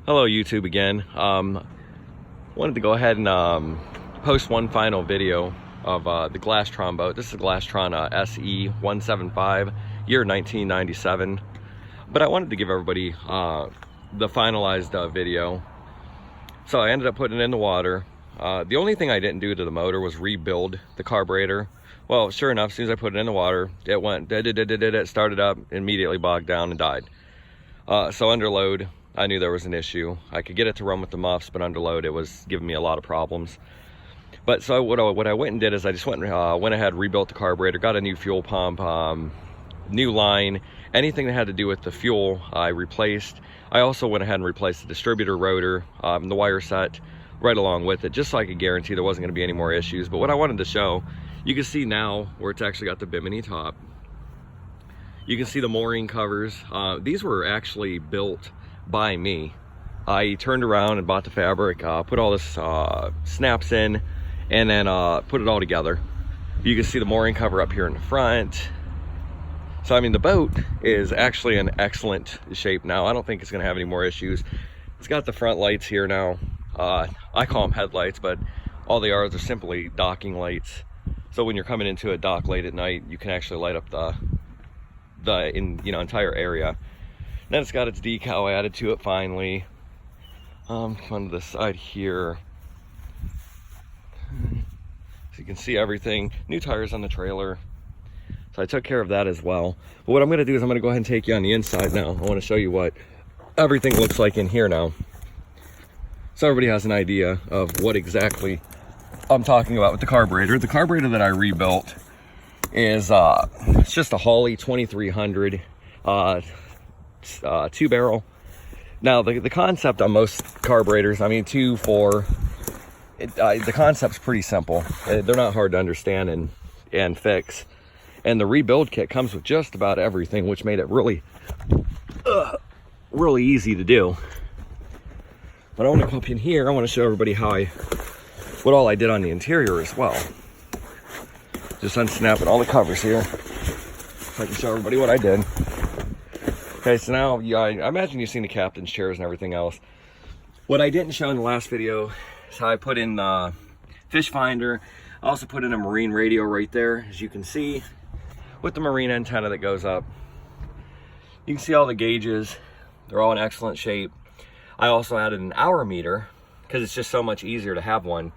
Hello YouTube again. Wanted to go ahead and post one final video of the Glastron boat. This is a Glastron SE 175, year 1997. But I wanted to give everybody the finalized video. So I ended up putting it in the water. The only thing I didn't do to the motor was rebuild the carburetor. Well, sure enough, as soon as I put it in the water, it went, it started up, immediately bogged down and died. So under load, I knew there was an issue. I could get it to run with the muffs, but under load, it was giving me a lot of problems. But so what I went and did is I just went ahead, rebuilt the carburetor, got a new fuel pump, new line, anything that had to do with the fuel, I replaced. I also went ahead and replaced the distributor rotor, the wire set, right along with it, just so I could guarantee there wasn't gonna be any more issues. But what I wanted to show, you can see now where it's actually got the bimini top. You can see the mooring covers. These were actually built by me. I turned around and bought the fabric, put all this snaps in, and then put it all together. You can see the mooring cover up here in the front. So I mean, the boat is actually in excellent shape now. I don't think it's gonna have any more issues. It's got the front lights here now. I call them headlights, but all they are simply docking lights. So when you're coming into a dock late at night, you can actually light up the entire area. Then it's got its decal added to it finally. Come on to the side here. So you can see everything. New tires on the trailer. So I took care of that as well. But what I'm gonna do is I'm gonna go ahead and take you on the inside now. I wanna show you what everything looks like in here now, so everybody has an idea of what exactly I'm talking about with the carburetor. The carburetor that I rebuilt is it's just a Holley 2300 two barrel. Now the concept on most carburetors, I mean 2, 4, the concept's pretty simple. They're not hard to understand and fix. And the rebuild kit comes with just about everything, which made it really easy to do. But I want to come up in here. I want to show everybody what all I did on the interior as well. Just unsnapping all the covers here, so I can show everybody what I did. Okay, so now, yeah, I imagine you've seen the captain's chairs and everything else. What I didn't show in the last video is how I put in fish finder. I also put in a marine radio right there, as you can see, with the marine antenna that goes up. You can see all the gauges. They're all in excellent shape. I also added an hour meter, because it's just so much easier to have one.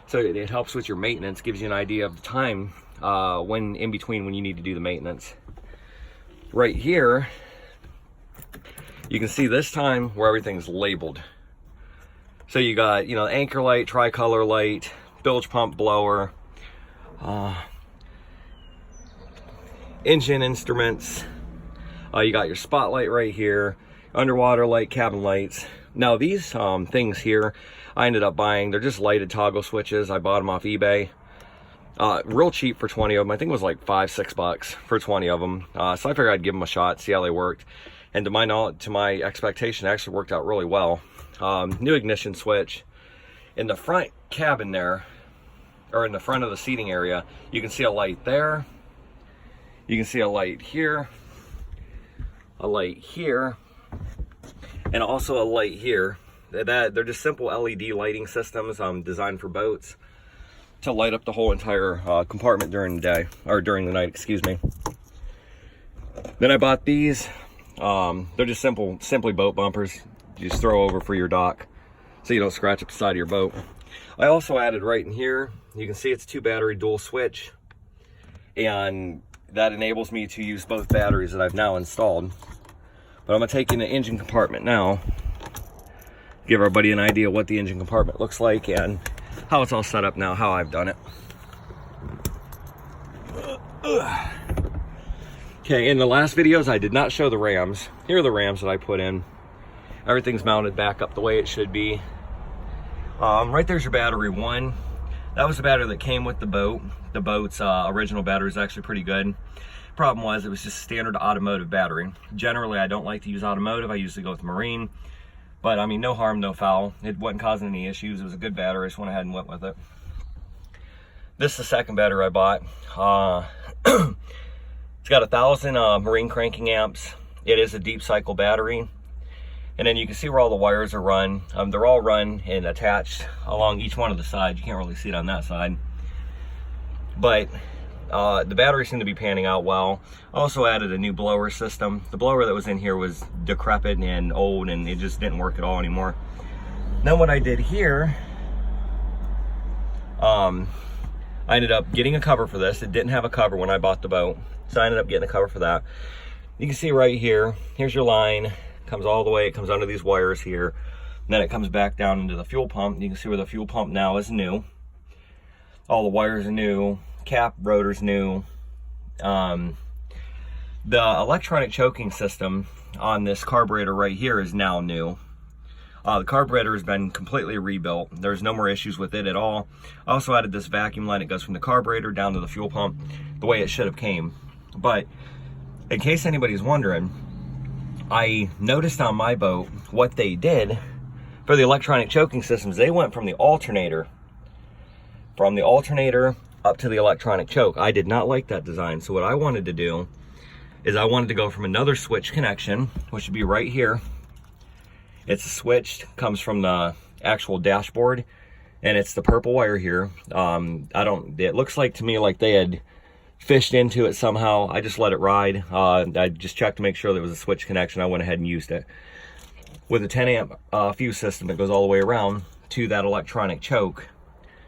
So it helps with your maintenance, gives you an idea of the time when in between when you need to do the maintenance. Right here, you can see this time where everything's labeled. So you got, anchor light, tricolor light, bilge pump blower, engine instruments. You got your spotlight right here, underwater light, cabin lights. Now these things here, I ended up buying. They're just lighted toggle switches. I bought them off eBay. Real cheap for 20 of them. I think it was like $5-6 for 20 of them. So I figured I'd give them a shot, see how they worked. And to my knowledge, to my expectation, it actually worked out really well. New ignition switch. In the front cabin there, or in the front of the seating area, you can see a light there. You can see a light here, a light here, and also a light here. They're just simple LED lighting systems designed for boats to light up the whole entire compartment during the day, or during the night, excuse me. Then I bought these. They're just simply boat bumpers. You just throw over for your dock so you don't scratch up the side of your boat. I also added right in here, you can see it's 2 battery dual switch, and that enables me to use both batteries that I've now installed. But I'm gonna take in the engine compartment now, give everybody an idea what the engine compartment looks like and how it's all set up now, how I've done it. Okay, in the last videos, I did not show the rams. Here are the rams that I put in. Everything's mounted back up the way it should be. Right there's your battery 1. That was the battery that came with the boat. The boat's original battery is actually pretty good. Problem was, it was just standard automotive battery. Generally, I don't like to use automotive. I usually go with marine. But I mean, no harm, no foul. It wasn't causing any issues. It was a good battery. I just went ahead and went with it. This is the second battery I bought. It's got 1,000 marine cranking amps. It is a deep cycle battery. And then you can see where all the wires are run. They're all run and attached along each one of the sides. You can't really see it on that side. But the batteries seem to be panning out well. Also added a new blower system. The blower that was in here was decrepit and old, and it just didn't work at all anymore. Then what I did here, I ended up getting a cover for this. It didn't have a cover when I bought the boat, so I ended up getting a cover for that. You can see right here, here's your line. Comes all the way, it comes under these wires here. And then it comes back down into the fuel pump. You can see where the fuel pump now is new. All the wires are new, cap, rotor's new. The electronic choking system on this carburetor right here is now new. The carburetor has been completely rebuilt. There's no more issues with it at all. I also added this vacuum line. It goes from the carburetor down to the fuel pump the way it should have came. But in case anybody's wondering, I noticed on my boat what they did for the electronic choking systems. They went from the alternator up to the electronic choke. I did not like that design. So what I wanted to do is I wanted to go from another switch connection, which would be right here. It's switched, comes from the actual dashboard, and it's the purple wire here. It looks like to me like they had fished into it somehow. I just let it ride. I just checked to make sure there was a switch connection. I went ahead and used it. With a 10 amp fuse system that goes all the way around to that electronic choke,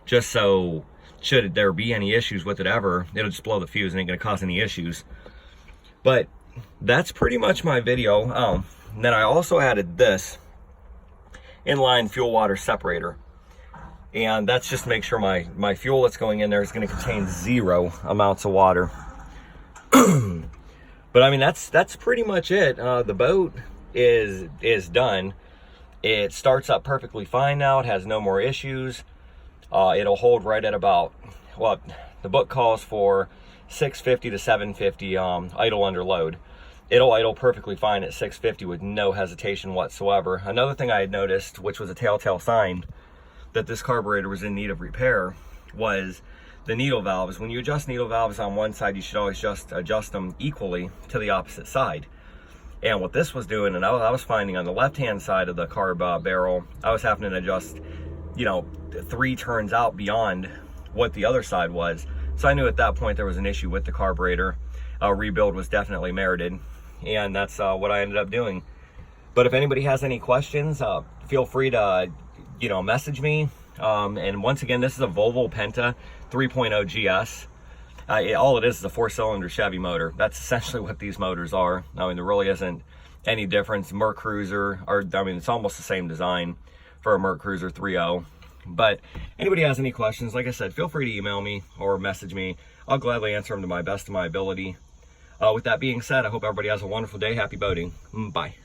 just so should there be any issues with it ever, it'll just blow the fuse and ain't gonna cause any issues. But that's pretty much my video. And then I also added this inline fuel water separator. And that's just to make sure my fuel that's going in there is going to contain 0 amounts of water. But I mean, that's pretty much it. The boat is done. It starts up perfectly fine now. It has no more issues. It'll hold right at about, well, the book calls for 650 to 750 idle under load. It'll idle perfectly fine at 650 with no hesitation whatsoever. Another thing I had noticed, which was a telltale sign that this carburetor was in need of repair, was the needle valves. When you adjust needle valves on one side, you should always just adjust them equally to the opposite side. And what this was doing, and I was finding on the left-hand side of the carb barrel, I was having to adjust, 3 turns out beyond what the other side was. So I knew at that point there was an issue with the carburetor. A rebuild was definitely merited, and that's what I ended up doing. But if anybody has any questions, feel free to message me. And once again, this is a Volvo Penta 3.0 GS. All it is a 4-cylinder Chevy motor. That's essentially what these motors are. I mean, there really isn't any difference. Merc Cruiser, it's almost the same design for a Merc Cruiser 3.0. But anybody has any questions, like I said, feel free to email me or message me. I'll gladly answer them to my best of my ability. With that being said, I hope everybody has a wonderful day. Happy boating. Bye.